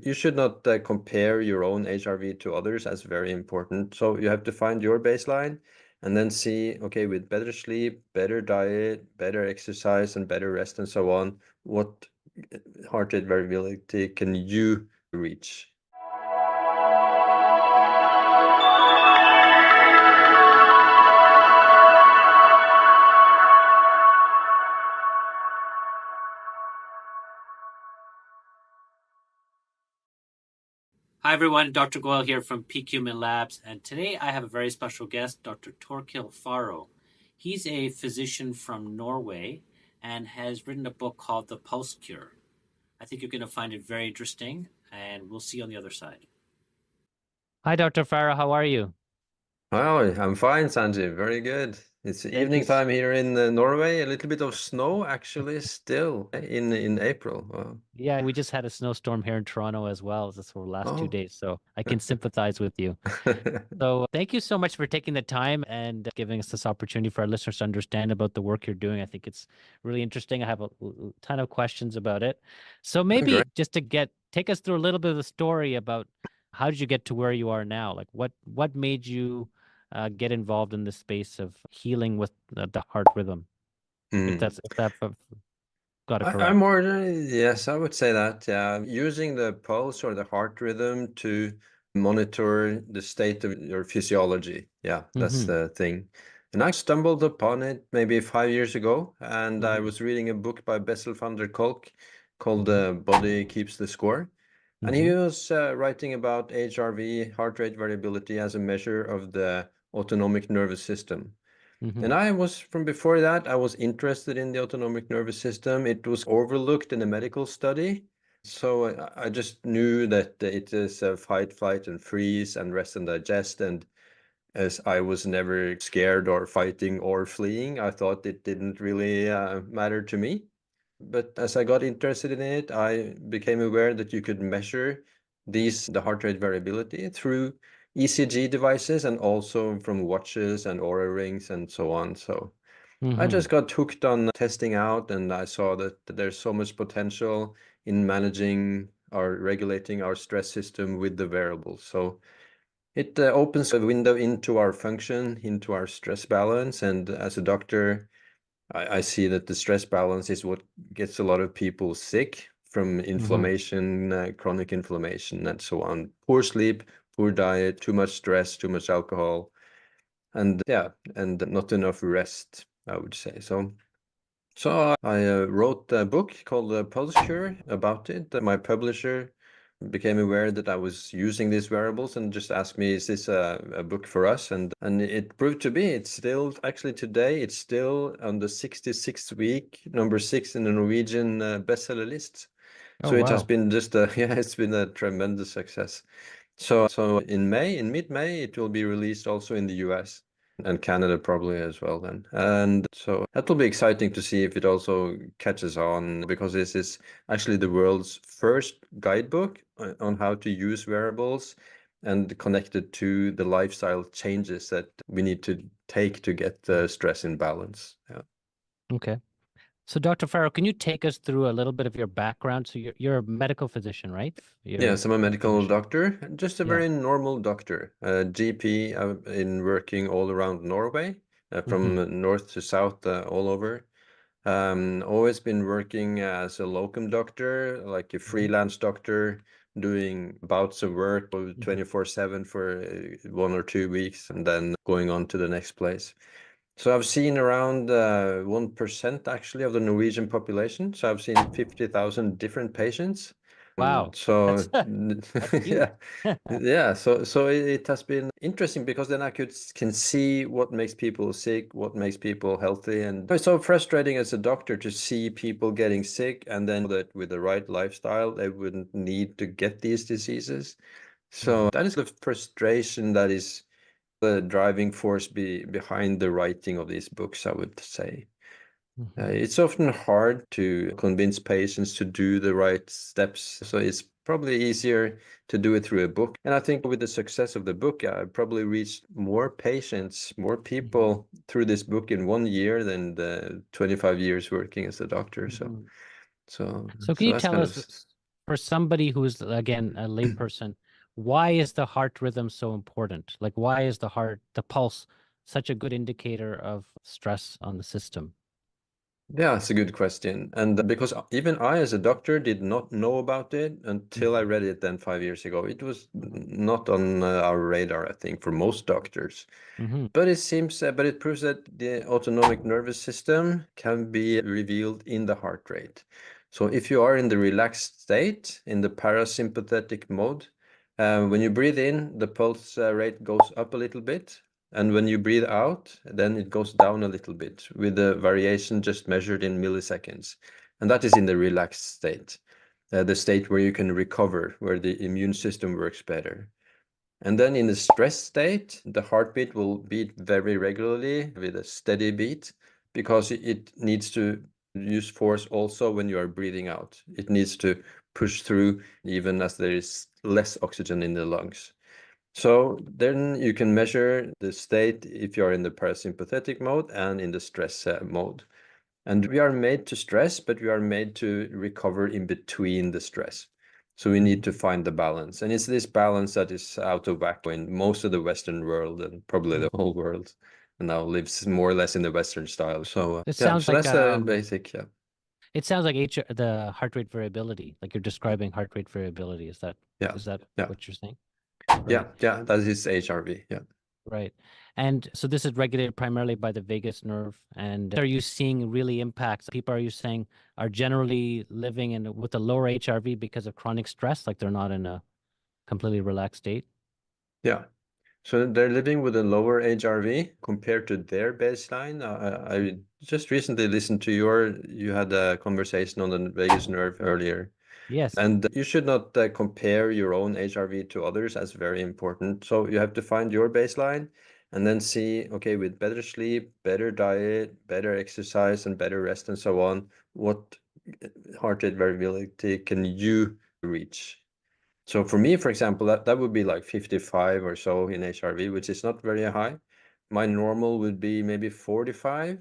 You should not compare your own HRV to others. That's very important. So you have to find your baseline and then see, okay, with better sleep, better diet, better exercise, and better rest and so on, what heart rate variability can you reach? Hi everyone, Dr. GOEL here from PQMin Labs, and today I have a very special guest, Dr. Torkil Færø. He's a physician from Norway and has written a book called The Pulse Cure. I think you're going to find it very interesting, and we'll see you on the other side. Hi, Dr. Færø. How are you? Oh, I'm fine, Sanjay. Very good. It's Thank you. evening time here in Norway. A little bit of snow actually still in April. Wow. Yeah, we just had a snowstorm here in Toronto as well. This for the last 2 days, so I can sympathize with you. So thank you so much for taking the time and giving us this opportunity for our listeners to understand about the work you're doing. I think it's really interesting. I have a ton of questions about it. So maybe Great. just to take us through a little bit of the story about how did you get to where you are now? Like what made you get involved in the space of healing with the heart rhythm? If that got it correct. I'm more, yes, I would say that. Yeah, using the pulse or the heart rhythm to monitor the state of your physiology. Yeah, that's the thing. And I stumbled upon it maybe 5 years ago, and I was reading a book by Bessel van der Kolk called Body Keeps the Score. And he was writing about HRV, heart rate variability, as a measure of the autonomic nervous system. And I was, from before that, I was interested in the autonomic nervous system. It was overlooked in a medical study. So I just knew that it is a fight, flight, and freeze, and rest and digest. And as I was never scared or fighting or fleeing, I thought it didn't really matter to me. But as I got interested in it, I became aware that you could measure the heart rate variability through ECG devices and also from watches and Oura rings and so on. So I just got hooked on testing out, and I saw that there's so much potential in managing or regulating our stress system with the wearables. So it opens a window into our function, into our stress balance. And as a doctor, I see that the stress balance is what gets a lot of people sick from inflammation, chronic inflammation, and so on. Poor sleep, poor diet, too much stress, too much alcohol, and yeah, and not enough rest, I would say. So I wrote a book called Pulse Cure about it. My publisher became aware that I was using these wearables and just asked me, is this a book for us? And it proved to be. It's still, actually today, it's still on the 66th week, number 6 in the Norwegian bestseller list. So it has been just a, yeah, it's been a tremendous success. So in mid-May, it will be released also in the US and Canada probably as well then. And so that will be exciting to see if it also catches on, because this is actually the world's first guidebook on how to use wearables and connected to the lifestyle changes that we need to take to get the stress in balance. Yeah. Okay. So Dr. Færø, can you take us through a little bit of your background? So you're a medical physician, right? Yes, I'm a medical doctor, just a Yeah. very normal doctor, GP. I've been working all around Norway, from north to south, all over. Always been working as a locum doctor, like a freelance doctor, doing bouts of work 24/7 for 1 or 2 weeks, and then going on to the next place. So I've seen around 1% actually of the Norwegian population. So I've seen 50,000 different patients. Wow. So That's huge. yeah, yeah. So it has been interesting because then I can see what makes people sick, what makes people healthy, and it's so frustrating as a doctor to see people getting sick, and then that with the right lifestyle they wouldn't need to get these diseases. So that is the frustration that is the driving force behind the writing of these books, I would say. It's often hard to convince patients to do the right steps, so it's probably easier to do it through a book. And I think with the success of the book, I probably reached more patients, more people through this book in 1 year than the 25 years working as a doctor. So So can you that's tell kind us, of For somebody who's, again, a layperson, why is the heart rhythm so important? Like, why is the pulse, such a good indicator of stress on the system? Yeah, it's a good question. And because even I, as a doctor, did not know about it until I read it then 5 years ago. It was not on our radar, I think, for most doctors. But it seems, but it proves that the autonomic nervous system can be revealed in the heart rate. So if you are in the relaxed state, in the parasympathetic mode, when you breathe in, the pulse rate goes up a little bit. And when you breathe out, then it goes down a little bit with the variation just measured in milliseconds. And that is in the relaxed state, the state where you can recover, where the immune system works better. And then in the stress state, the heartbeat will beat very regularly with a steady beat because it needs to use force also when you are breathing out. It needs to push through even as there is less oxygen in the lungs. So then you can measure the state if you're in the parasympathetic mode and in the stress mode. And we are made to stress, but we are made to recover in between the stress. So we need to find the balance. And it's this balance that is out of whack in most of the Western world and probably the whole world, and now lives more or less in the Western style. So It yeah, sounds so like that's the basic, yeah. it sounds like the heart rate variability, like you're describing heart rate variability. Is that Yeah, yeah, what you're saying? yeah, Right. yeah, that is HRV, yeah. Right. And so this is regulated primarily by the vagus nerve. And are you seeing really impacts? People, are you saying, are generally living with a lower HRV because of chronic stress, like they're not in a completely relaxed state? Yeah. So they're living with a lower HRV compared to their baseline. I just recently listened to you had a conversation on the vagus nerve earlier. Yes. And you should not compare your own HRV to others. That's very important. So you have to find your baseline and then see, okay, with better sleep, better diet, better exercise, and better rest and so on, what heart rate variability can you reach? So for me, for example, that would be like 55 or so in HRV, which is not very high. My normal would be maybe 45.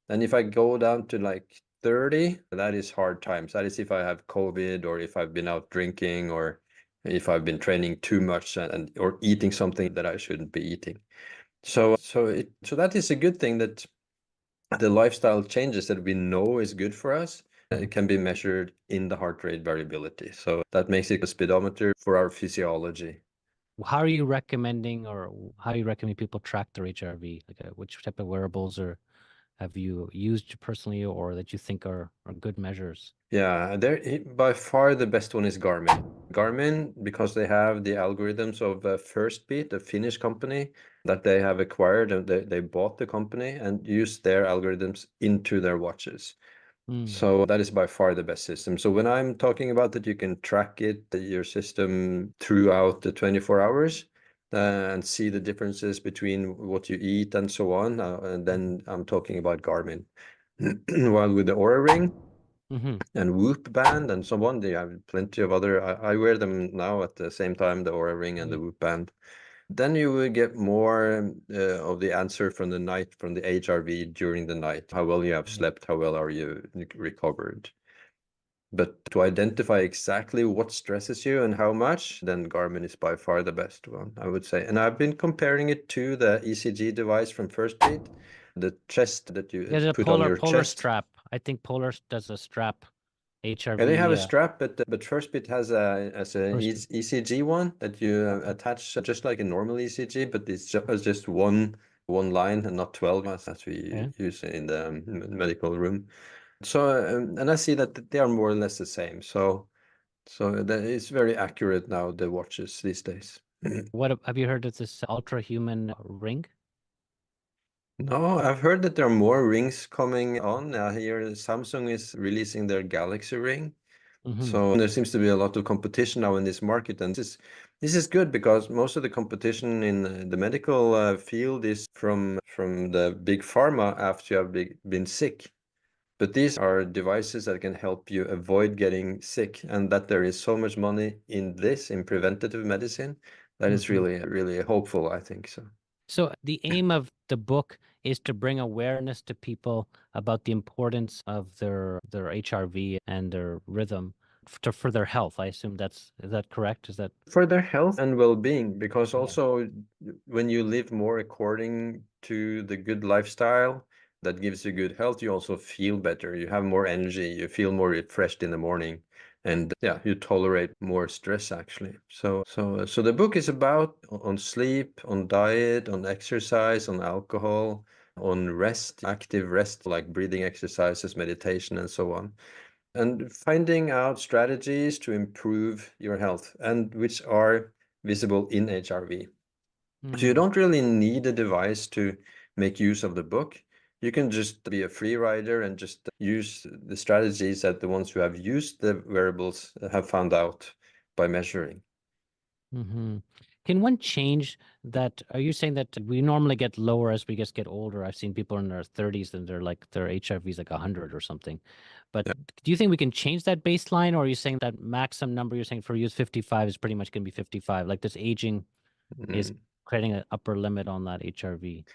And if I go down to like 30, that is hard times. That is if I have COVID or if I've been out drinking or if I've been training too much and or eating something that I shouldn't be eating. So that is a good thing that the lifestyle changes that we know is good for us. It can be measured in the heart rate variability. So that makes it a speedometer for our physiology. How are you recommending, or how do you recommend people track their HRV? Like, which type of wearables or have you used personally, or that you think are good measures? Yeah, by far the best one is Garmin. Garmin, because they have the algorithms of First Beat, a Finnish company that they have acquired, and they bought the company and used their algorithms into their watches. So that is by far the best system. So when I'm talking about that, you can track your system throughout the 24 hours and see the differences between what you eat and so on. And then I'm talking about Garmin. While with the Oura Ring and Whoop Band and so on, they have plenty of other. I wear them now at the same time, the Oura Ring and the Whoop Band. Then you will get more of the answer from the night, from the HRV during the night, how well you have slept, how well are you recovered. But to identify exactly what stresses you and how much, then Garmin is by far the best one, I would say. And I've been comparing it to the ECG device from First Beat, the chest that you There's a put on your polar chest. strap. I think Polar does a strap Yeah, they have HRV. a strap, but First Beat has a ECG one that you attach just like a normal ECG, but it's just one line and not 12 as we use in the medical room. So and I see that they are more or less the same. So that is very accurate now, the watches these days. What have you heard of this ultra human ring? No, I've heard that there are more rings coming on. Here Samsung is releasing their Galaxy ring. So there seems to be a lot of competition now in this market, and this is good because most of the competition in the medical field is from the big pharma after you have been sick. But these are devices that can help you avoid getting sick, and that there is so much money in this, in preventative medicine, that is really, really hopeful, I think so. So the aim of the book is to bring awareness to people about the importance of their HRV and their rhythm, for their health. I assume is that correct? Is that for their health and well-being? Because yeah. also when you live more according to the good lifestyle that gives you good health, you also feel better. You have more energy. You feel more refreshed in the morning, and yeah, you tolerate more stress actually. So the book is about on sleep, on diet, on exercise, on alcohol, on rest, active rest like breathing exercises, meditation, and so on, and finding out strategies to improve your health, and which are visible in HRV. So you don't really need a device to make use of the book. You can just be a free rider and just use the strategies that the ones who have used the wearables have found out by measuring. Can one change that? Are you saying that we normally get lower as we just get older? I've seen people in their 30s and their HRV is like 100 or something. But Yeah. do you think we can change that baseline, or are you saying that maximum number you're saying for use 55 is pretty much going to be 55? Like this aging is creating an upper limit on that HRV.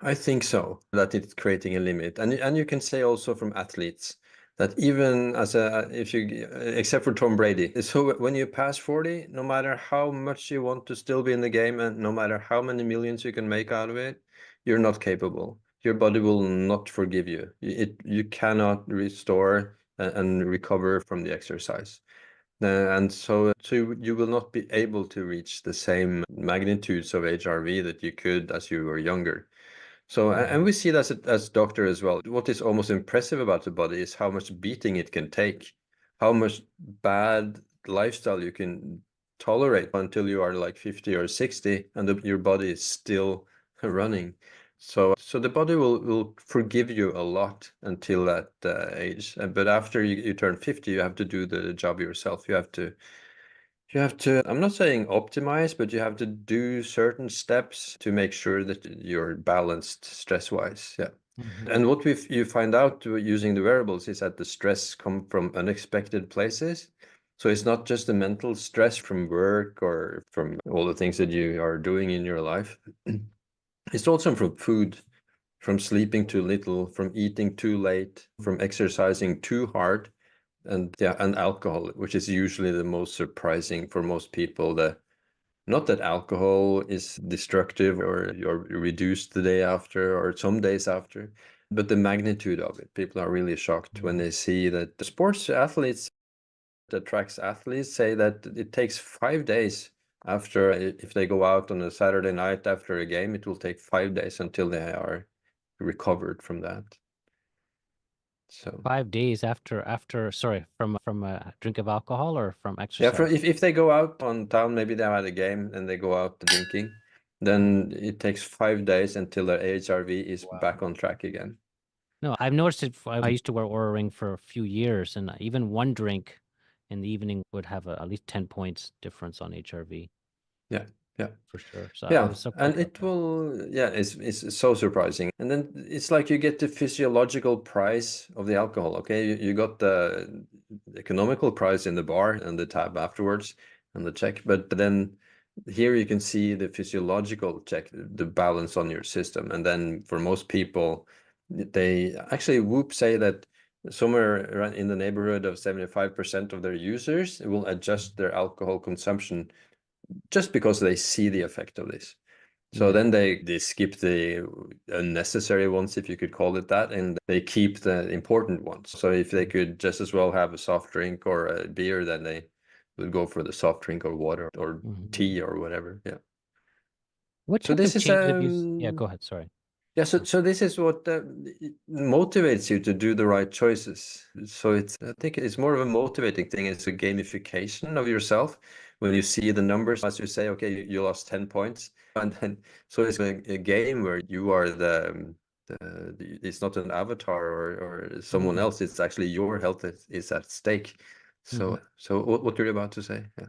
I think so, that it's creating a limit. And you can say also from athletes that even as if you, except for Tom Brady, so when you pass 40, no matter how much you want to still be in the game and no matter how many millions you can make out of it, you're not capable. Your body will not forgive you. You cannot restore and recover from the exercise. And so you will not be able to reach the same magnitudes of HRV that you could as you were younger. So, and we see that as doctor as well. What is almost impressive about the body is how much beating it can take, how much bad lifestyle you can tolerate until you are like 50 or 60, and your body is still running. So the body will forgive you a lot until that age. But after you turn 50, you have to do the job yourself. You have to, I'm not saying optimize, but you have to do certain steps to make sure that you're balanced stress-wise. Yeah. And what you find out using the wearables is that the stress come from unexpected places. So it's not just the mental stress from work or from all the things that you are doing in your life. It's also from food, from sleeping too little, from eating too late, from exercising too hard, and yeah, and alcohol, which is usually the most surprising for most people. Not that alcohol is destructive or you're reduced the day after or some days after, but the magnitude of it. People are really shocked when they see that the sports athletes, that tracks athletes, say that it takes 5 days after, if they go out on a Saturday night after a game, it will take 5 days until they are recovered from that. So 5 days after sorry, from a drink of alcohol or from yeah, exercise? if they go out on town, maybe they had a game and they go out drinking, then it takes 5 days until their HRV is back on track again. No, I've noticed it. I used to wear Oura Ring for a few years, and even one drink in the evening would have at least 10 points difference on HRV. Yeah, yeah. For sure. So I Yeah, was surprised and about it that. will, yeah, it's so surprising. And then it's like you get the physiological price of the alcohol, okay? You got the economical price in the bar and the tab afterwards and the check, but then here you can see the physiological check, the balance on your system. And then for most people, they actually Whoop say that somewhere around in the neighborhood of 75% of their users will adjust their alcohol consumption just because they see the effect of this. So then they skip the unnecessary ones, if you could call it that, and they keep the important ones. So if they could just as well have a soft drink or a beer, then they would go for the soft drink or water or tea or whatever. Yeah. What So type this of is changes have you? Yeah, go ahead. Sorry. yeah, so this is what motivates you to do the right choices. So I think it's more of a motivating thing. It's a gamification of yourself when you see the numbers, as you say, okay, you lost 10 points. And then, so it's a game where you are it's not an avatar or someone else. It's actually your health is at stake. So what you're about to say? Yeah.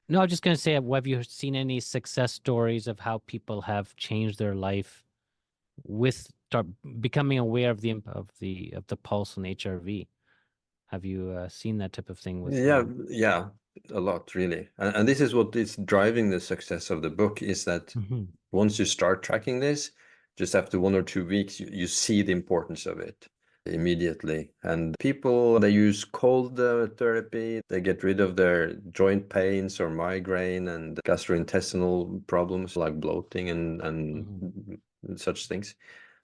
No, I was just going to say, have you seen any success stories of how people have changed their life with becoming aware of the pulse and HRV? Have you seen that type of thing with? Yeah, a lot really. And this is what is driving the success of the book is that once you start tracking this, just after 1 or 2 weeks, you see the importance of it. immediately. And people, they use cold therapy. They get rid of their joint pains or migraine and gastrointestinal problems like bloating and such things.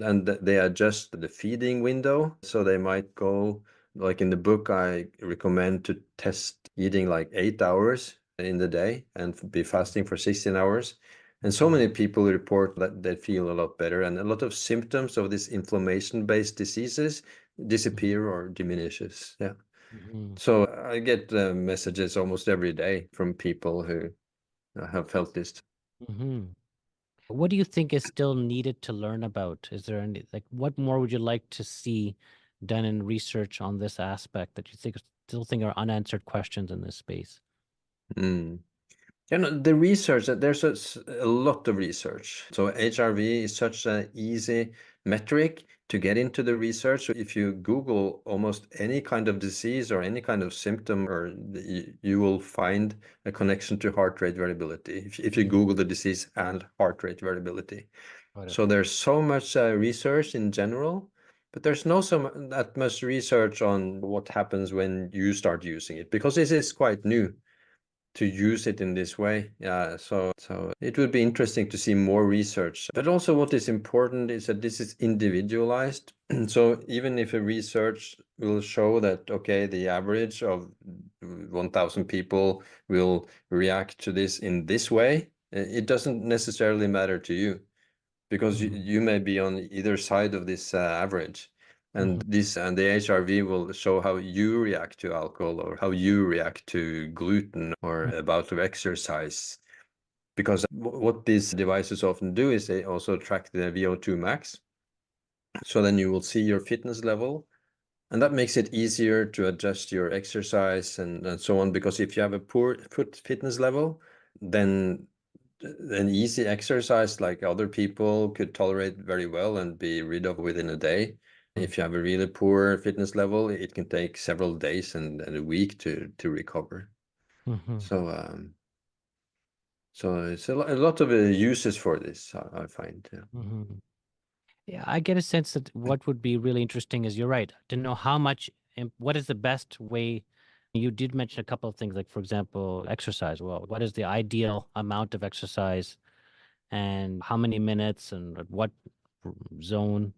And they adjust the feeding window. So they might go, like in the book, I recommend to test eating like 8 hours in the day and be fasting for 16 hours. And so many people report that they feel a lot better, and a lot of symptoms of these inflammation-based diseases disappear or diminishes. Yeah. So I get messages almost every day from people who have felt this. What do you think is still needed to learn about? Is there any, like, what more would you like to see done in research on this aspect that you still think are unanswered questions in this space? Mm. The research, there's a lot of research. So HRV is such an easy metric to get into the research. So if you Google almost any kind of disease or any kind of symptom, or you will find a connection to heart rate variability if you Google the disease and heart rate variability. So there's so much research in general, but there's no that much research on what happens when you start using it, because this is quite new to use it in this way. Yeah, so it would be interesting to see more research. But also what is important is that this is individualized. So even if a research will show that, okay, the average of 1,000 people will react to this in this way, it doesn't necessarily matter to you, because you may be on either side of this average. And the HRV will show how you react to alcohol or how you react to gluten or a bout of exercise. Because what these devices often do is they also track the VO2 max. So then you will see your fitness level. And that makes it easier to adjust your exercise and so on. Because if you have a poor fitness level, then an easy exercise like other people could tolerate very well and be rid of within a day. If you have a really poor fitness level, it can take several days and a week to recover. So so it's a lot of uses for this, I find. Yeah. Yeah, I get a sense that what would be really interesting is, you're right, to know how much, what is the best way. You did mention a couple of things, like, for example, exercise. Well, what is the ideal amount of exercise, and how many minutes, and at what zone?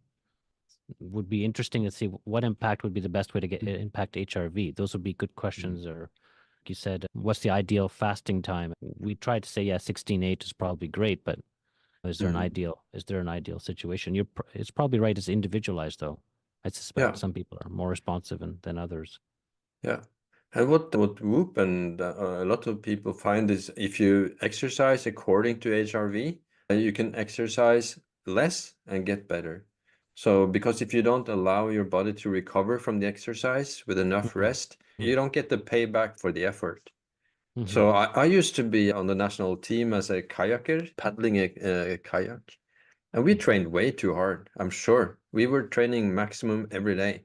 Would be interesting to see what impact would be the best way to get impact HRV. Those would be good questions. Or, like you said, what's the ideal fasting time? We tried to say, yeah, 16:8 is probably great, but is there an ideal situation? It's probably right. It's individualized, though. I suspect some people are more responsive than others. Yeah. And what Whoop and a lot of people find is, if you exercise according to HRV, you can exercise less and get better. So because if you don't allow your body to recover from the exercise with enough rest, you don't get the payback for the effort. So I used to be on the national team as a kayaker, paddling a kayak, and we trained way too hard, I'm sure. We were training maximum every day.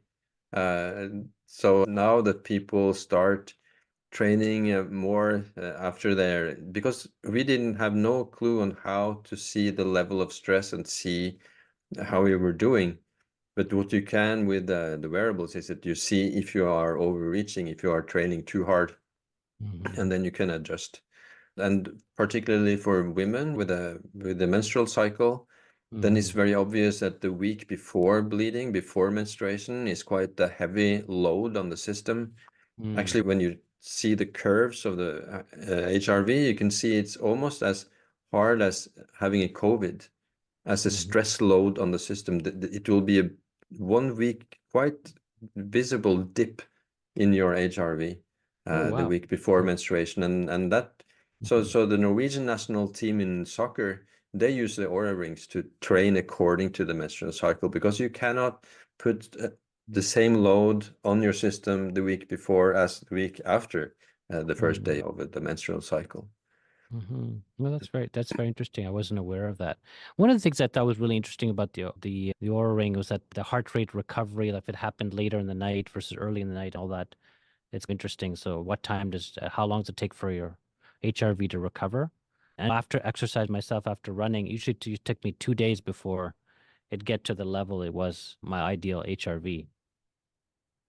So now that people start training more after because we didn't have no clue on how to see the level of stress and see how we were doing. But what you can with the wearables is that you see if you are overreaching, if you are training too hard, and then you can adjust. And particularly for women with the menstrual cycle, then it's very obvious that the week before bleeding, before menstruation, is quite a heavy load on the system. Actually, when you see the curves of the HRV, you can see it's almost as hard as having a COVID, as a stress load on the system. It will be a 1 week quite visible dip in your HRV the week before menstruation, and that. So the Norwegian national team in soccer, they use the Aura rings to train according to the menstrual cycle, because you cannot put the same load on your system the week before as the week after the first day of the menstrual cycle. Well, that's very interesting. I wasn't aware of that. One of the things I thought was really interesting about the Aura ring was that the heart rate recovery, like if it happened later in the night versus early in the night, all that, it's interesting. So how long does it take for your HRV to recover? And after exercise myself, after running, usually it took me 2 days before it get to the level it was my ideal HRV.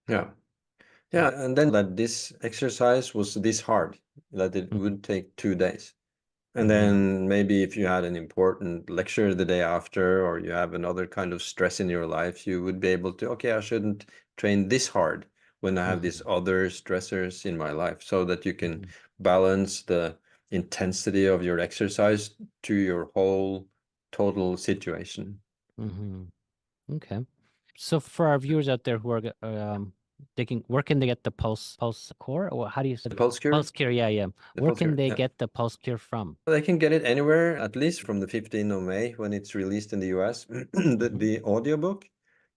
Yeah. Yeah. And then that this exercise was this hard, that it would take 2 days. And then maybe if you had an important lecture the day after, or you have another kind of stress in your life, you would be able to, okay, I shouldn't train this hard when I have these other stressors in my life, so that you can balance the intensity of your exercise to your whole total situation. Okay. So for our viewers out there who are where can they get the pulse core, or how do you say The pulse cure? Pulse cure? Yeah. The Where pulse can cure, they yeah. get the pulse cure from? They can get it anywhere, at least from the 15th of May when it's released in the US. The audiobook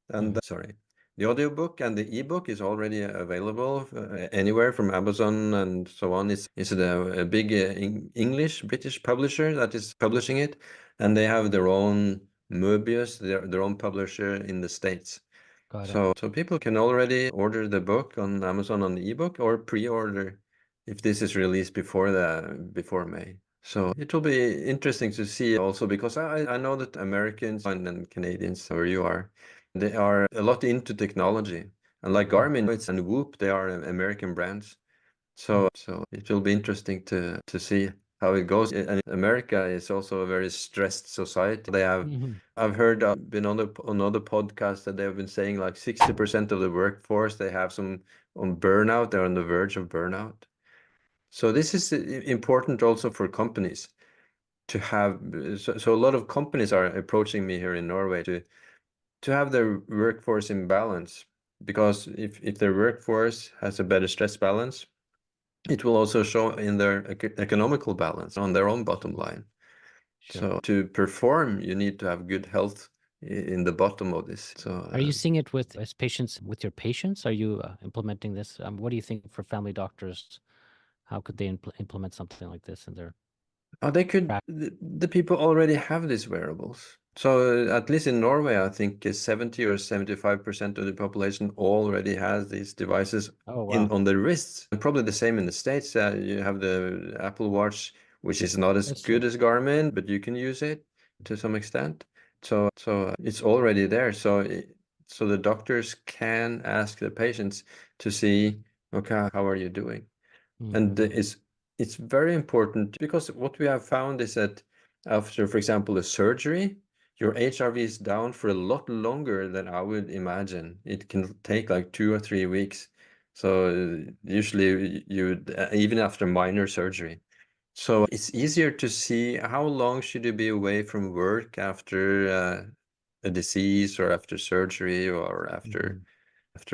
and the audiobook and the ebook is already available anywhere from Amazon and so on. It's a big British publisher that is publishing it, and they have their own Mobius, their own publisher in the States. Got it. So people can already order the book on Amazon on the ebook, or pre-order if this is released before May. So it will be interesting to see also, because I know that Americans and Canadians, where you are, they are a lot into technology. And like Garmin and Whoop, they are American brands. So it will be interesting to see how it goes. And America is also a very stressed society. They have, I've heard, been on other podcasts that they have been saying like 60% of the workforce, they have some on burnout. They're on the verge of burnout. So this is important also for companies to have. So a lot of companies are approaching me here in Norway to have their workforce in balance, because if their workforce has a better stress balance, it will also show in their economical balance on their own bottom line. Sure. So to perform, you need to have good health in the bottom of this. So Are you seeing it with your patients? Are you implementing this? What do you think for family doctors? How could they implement something like this in their they could, practice? the people already have these wearables. So at least in Norway, I think 70 or 75% of the population already has these devices Oh, wow. on their wrists. And probably the same in the States. You have the Apple Watch, which is not as That's good true. as Garmin, but you can use it to some extent. So it's already there. So the doctors can ask the patients to see, okay, how are you doing? And it's very important, because what we have found is that after, for example, a surgery, your HRV is down for a lot longer than I would imagine. It can take like 2 or 3 weeks. So usually even after minor surgery. So it's easier to see how long should you be away from work after a disease, or after surgery, or after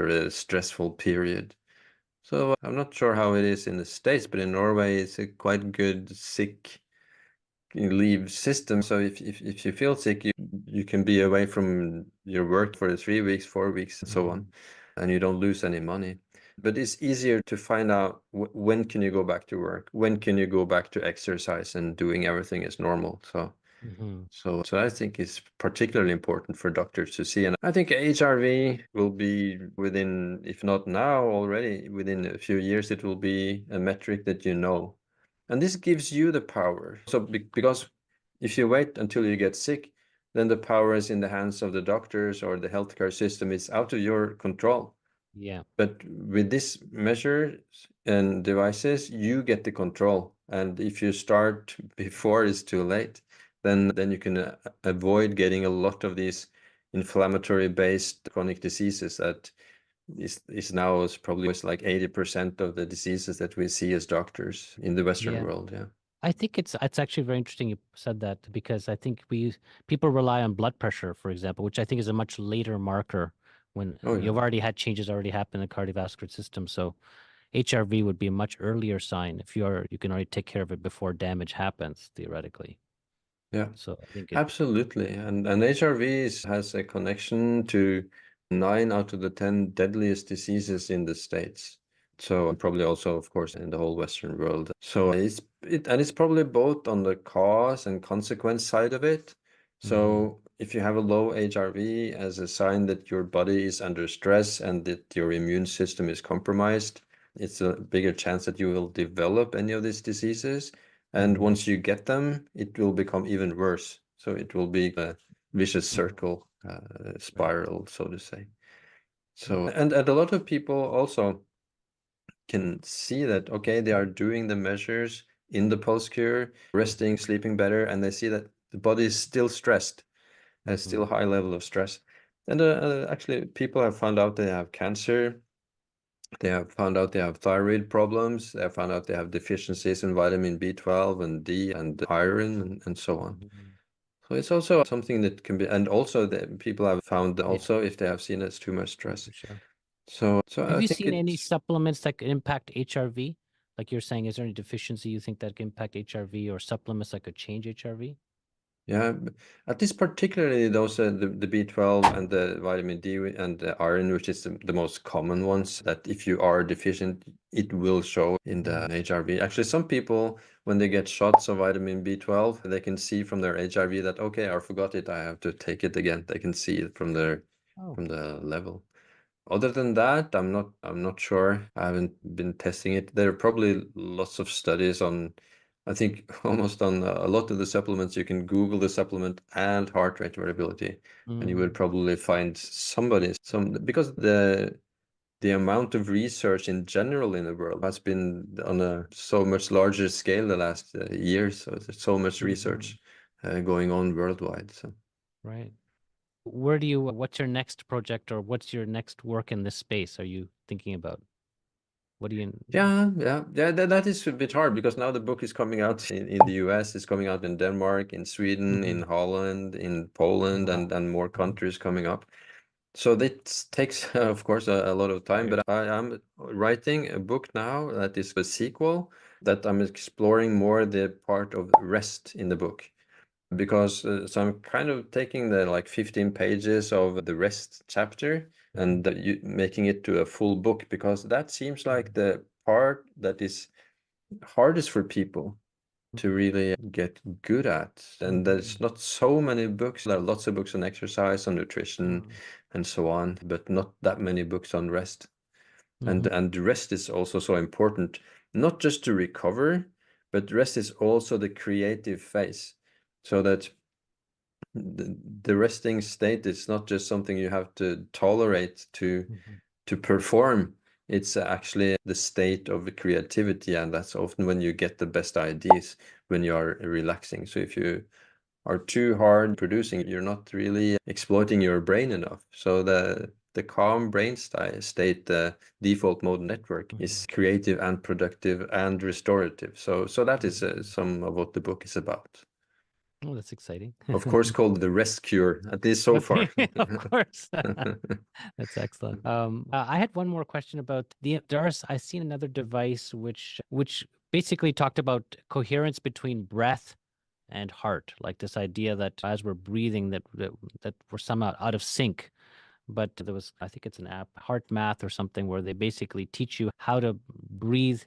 a stressful period. So I'm not sure how it is in the States, but in Norway it's a quite good sick leave system. So if you feel sick, you can be away from your work for 3 weeks, 4 weeks, and so on, and you don't lose any money. But it's easier to find out when can you go back to work, when can you go back to exercise and doing everything as normal. So I think it's particularly important for doctors to see. And I think HRV will be within, if not now already, within a few years, it will be a metric that you know. And this gives you the power. So because if you wait until you get sick, then the power is in the hands of the doctors or the healthcare system. It's out of your control. Yeah. But with this measures and devices, you get the control. And if you start before it's too late, then you can avoid getting a lot of these inflammatory based chronic diseases that is now is probably like 80% of the diseases that we see as doctors in the Western world. Yeah. I think it's actually very interesting you said that, because I think people rely on blood pressure, for example, which I think is a much later marker when you've already had changes already happen in the cardiovascular system. So HRV would be a much earlier sign if you can already take care of it before damage happens, theoretically. Yeah. So I think Absolutely. And HRV has a connection to 9 out of the 10 deadliest diseases in the States. So probably also, of course, in the whole Western world. So it's probably both on the cause and consequence side of it. So if you have a low HRV as a sign that your body is under stress and that your immune system is compromised, it's a bigger chance that you will develop any of these diseases. And once you get them, it will become even worse. So it will be a vicious circle, spiral, so to say. So, and a lot of people also can see that, okay, they are doing the measures in the pulse cure, resting, sleeping better, and they see that the body is still stressed, has still high level of stress. And actually, people have found out they have cancer. They have found out they have thyroid problems. They have found out they have deficiencies in vitamin B12 and D and iron and so on. So it's also something that can be, and also that people have found also if they have seen it's too much stress. For sure. So Have I you think seen any it's, supplements that could impact HRV? Like you're saying, is there any deficiency you think that could impact HRV, or supplements that could change HRV? yeah, at least particularly those the B12 and the vitamin D and the iron, which is the most common ones, that if you are deficient, it will show in the HRV. Actually, some people, when they get shots of vitamin B12, they can see from their HRV that, okay, I forgot it, I have to take it again. They can see it from their Oh. from the level. Other than that, I'm not sure. I haven't been testing it. There are probably lots of studies on, I think almost on a lot of the supplements. You can Google the supplement and heart rate variability, and you will probably find because the amount of research in general in the world has been on a so much larger scale the last years. So there's so much research going on worldwide. So. Right. What's your next project, or what's your next work in this space are you thinking about? What do you? Yeah. That is a bit hard because now the book is coming out in the US, it's coming out in Denmark, in Sweden, in Holland, in Poland, and more countries coming up. So this takes, of course, a lot of time. But I am writing a book now that is a sequel that I'm exploring more the part of rest in the book. Because so I'm kind of taking the like 15 pages of the rest chapter and making it to a full book, because that seems like the part that is hardest for people to really get good at. And there's not so many books. There are lots of books on exercise, on nutrition, and so on, but not that many books on rest. And rest is also so important, not just to recover, but rest is also the creative phase. So that the resting state is not just something you have to tolerate to perform. It's actually the state of creativity, and that's often when you get the best ideas, when you are relaxing. So if you are too hard producing, you're not really exploiting your brain enough. So the calm brain state, the default mode network, is creative and productive and restorative. So that is some of what the book is about. Oh, that's exciting. Of course, called the rest cure, at least so far. Of course. That's excellent. I had one more question about I've seen another device which basically talked about coherence between breath and heart, like this idea that as we're breathing that we're somehow out of sync. But there was, I think it's an app, Heart Math or something, where they basically teach you how to breathe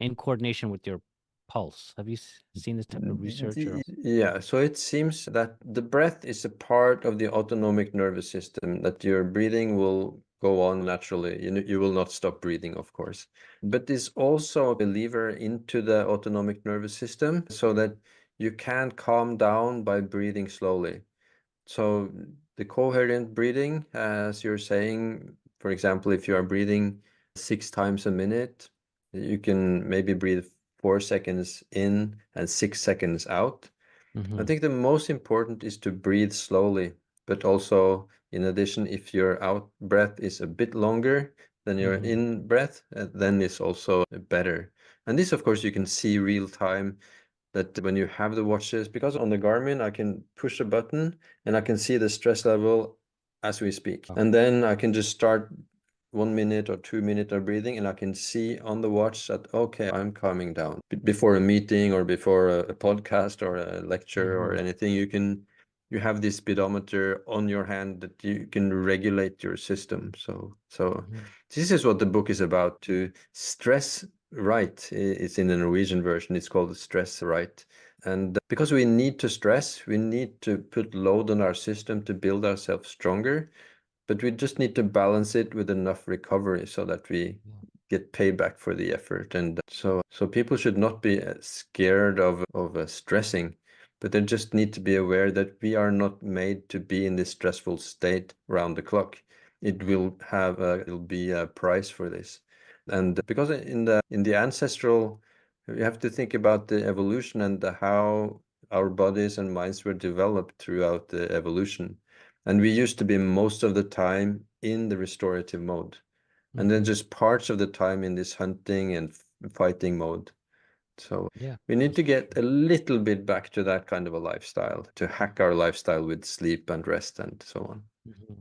in coordination with your pulse. Have you seen this type of research? Or? Yeah, so it seems that the breath is a part of the autonomic nervous system, that your breathing will go on naturally. You will not stop breathing, of course. But it's also a lever into the autonomic nervous system so that you can calm down by breathing slowly. So the coherent breathing, as you're saying, for example, if you are breathing 6 times a minute, you can maybe breathe 4 seconds in and 6 seconds out. I think the most important is to breathe slowly, but also in addition, if your out breath is a bit longer than your in breath, then it's also better. And this, of course, you can see real time, that when you have the watches, because on the Garmin, I can push a button and I can see the stress level as we speak. And then I can just start 1 minute or 2 minutes of breathing, and I can see on the watch that, okay, I'm calming down. Before a meeting or before a podcast or a lecture or anything, you have this speedometer on your hand that you can regulate your system. So this is what the book is about, to stress right. It's in the Norwegian version, it's called stress right. And because we need to stress, we need to put load on our system to build ourselves stronger. But we just need to balance it with enough recovery so that we get payback for the effort. And so people should not be scared of stressing, but they just need to be aware that we are not made to be in this stressful state round the clock. it'll be a price for this. And because in the ancestral, you have to think about the evolution and how our bodies and minds were developed throughout the evolution. And we used to be most of the time in the restorative mode, and then just parts of the time in this hunting and fighting mode. So Yeah, we need that's to for get a little bit back to that kind of a lifestyle, to hack our lifestyle with sleep and rest and so on. sure.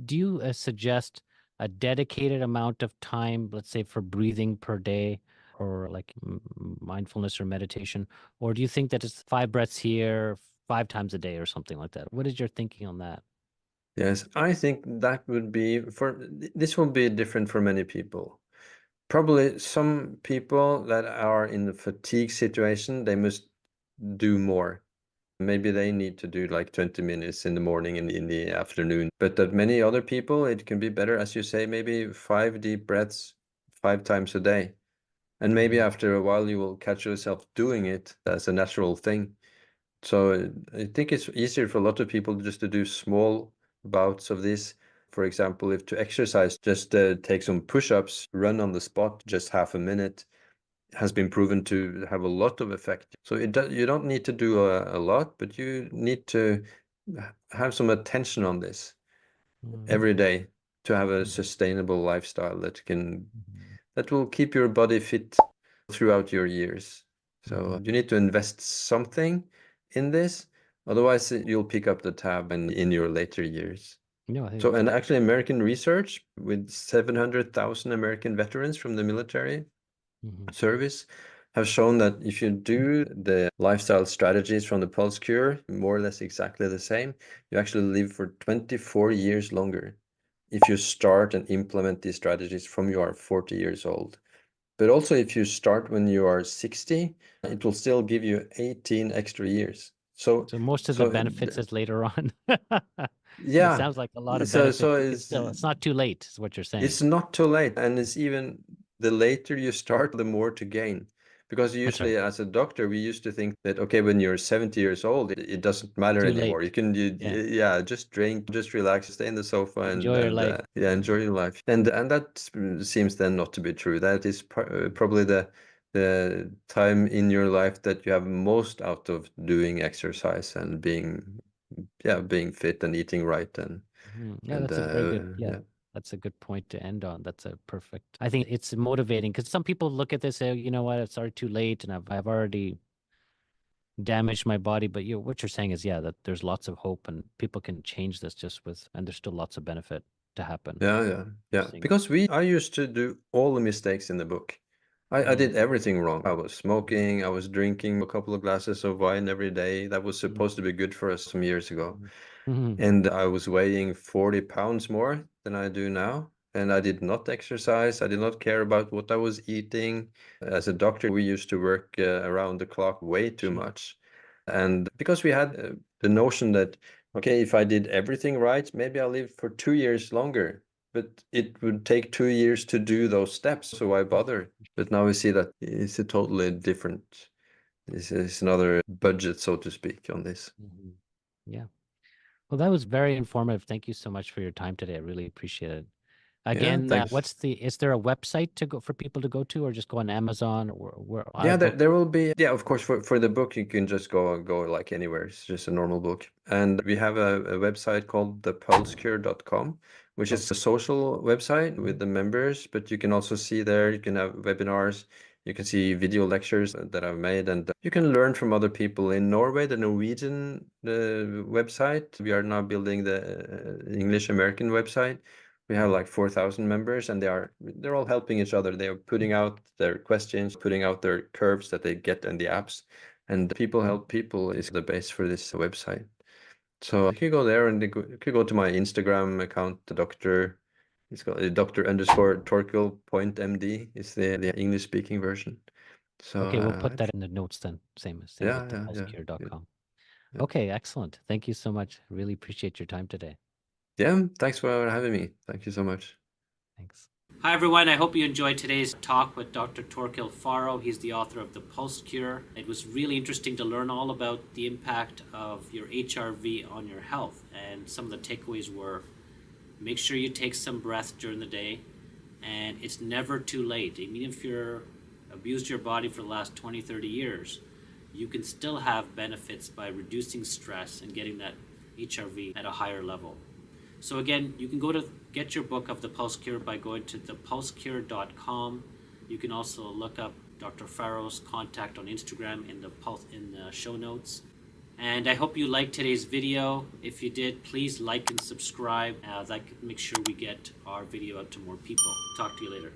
Do you suggest a dedicated amount of time, let's say for breathing per day, or like mindfulness or meditation? Or do you think that it's 5 breaths here, 5 times a day or something like that? What is your thinking on that? Yes, I think that would be this will be different for many people. Probably some people that are in the fatigue situation, they must do more. Maybe they need to do like 20 minutes in the morning and in the afternoon. But that many other people, it can be better, as you say, maybe 5 deep breaths 5 times a day. And maybe after a while you will catch yourself doing it as a natural thing. So I think it's easier for a lot of people just to do small bouts of this. For example, if to exercise, just take some push-ups, run on the spot, just half a minute, has been proven to have a lot of effect. So you don't need to do a lot, but you need to have some attention on this every day to have a sustainable lifestyle that will keep your body fit throughout your years. So you need to invest something in this, otherwise you'll pick up the tab in your later years. No, I think So, and actually American research with 700,000 American veterans from the military service have shown that if you do the lifestyle strategies from the Pulse Cure, more or less exactly the same, you actually live for 24 years longer if you start and implement these strategies from you are 40 years old. But also if you start when you are 60, it will still give you 18 extra years. So most of the benefits is later on. It yeah. sounds like a lot of So benefits. You can still, it's not too late, is what you're saying. it's not too late, and it's even the later you start, the more to gain. Because That's right. usually, as a doctor, we used to think that, okay, when you're 70 years old, it doesn't matter Too anymore. late. Yeah. Yeah, just drink, just relax, stay in the sofa, Enjoy your life. yeah, enjoy your life. And that seems then not to be true. That is probably the time in your life that you have most out of doing exercise and being fit and eating right Yeah, that's a very good, yeah. that's a good point to end on. That's a perfect. I think it's motivating because some people look at this, say, you know what, it's already too late and I've already damaged my body. But what you're saying is, yeah, that there's lots of hope and people can change this just with, and there's still lots of benefit to happen. Yeah. Because I used to do all the mistakes in the book. I did everything wrong. I was smoking, I was drinking a couple of glasses of wine every day. That was supposed to be good for us some years ago. And I was weighing 40 pounds more than I do now. And I did not exercise. I did not care about what I was eating. As a doctor, we used to work around the clock way too much. And because we had the notion that, okay, if I did everything right, maybe I'll live for 2 years longer. But it would take 2 years to do those steps, so why bother? But now we see that it's a totally different, it's another budget, so to speak, on this. Yeah. Well, that was very informative. Thank you so much for your time today. I really appreciate it. Yeah, Again, thanks. is there a website to go for people to go to, or just go on Amazon or where Yeah, iBook? there will be. Yeah, of course. For the book, you can just go like anywhere. It's just a normal book, and we have a website called thepulsecure.com, which is a social website with the members. But you can also see there. You can have webinars. You can see video lectures that I've made, and you can learn from other people in Norway. The Norwegian website. We are now building the English American website. We have like 4,000 members, and they're all helping each other. They are putting out their questions, putting out their curves that they get in the apps, and people help people is the base for this website. So you can go there, and you could go to my Instagram account, the doctor. It's called Dr_Torkil Point MD is the English speaking version. So Okay, we'll put that in the notes then. Same yeah, with yeah. thepulsecure.com. Yeah. Okay, excellent. Thank you so much. Really appreciate your time today. Yeah, thanks for having me. Thank you so much. Thanks. Hi, everyone. I hope you enjoyed today's talk with Dr. Torkil Færø. He's the author of The Pulse Cure. It was really interesting to learn all about the impact of your HRV on your health. And some of the takeaways were Make sure you take some breath during the day, and it's never too late. Even if you're abused your body for the last 20, 30 years, you can still have benefits by reducing stress and getting that HRV at a higher level. So again, you can go to get your book of The Pulse Cure by going to thepulsecure.com. You can also look up Dr. Færø's contact on Instagram in the show notes. And I hope you liked today's video. If you did, please like and subscribe. That can make sure we get our video out to more people. Talk to you later.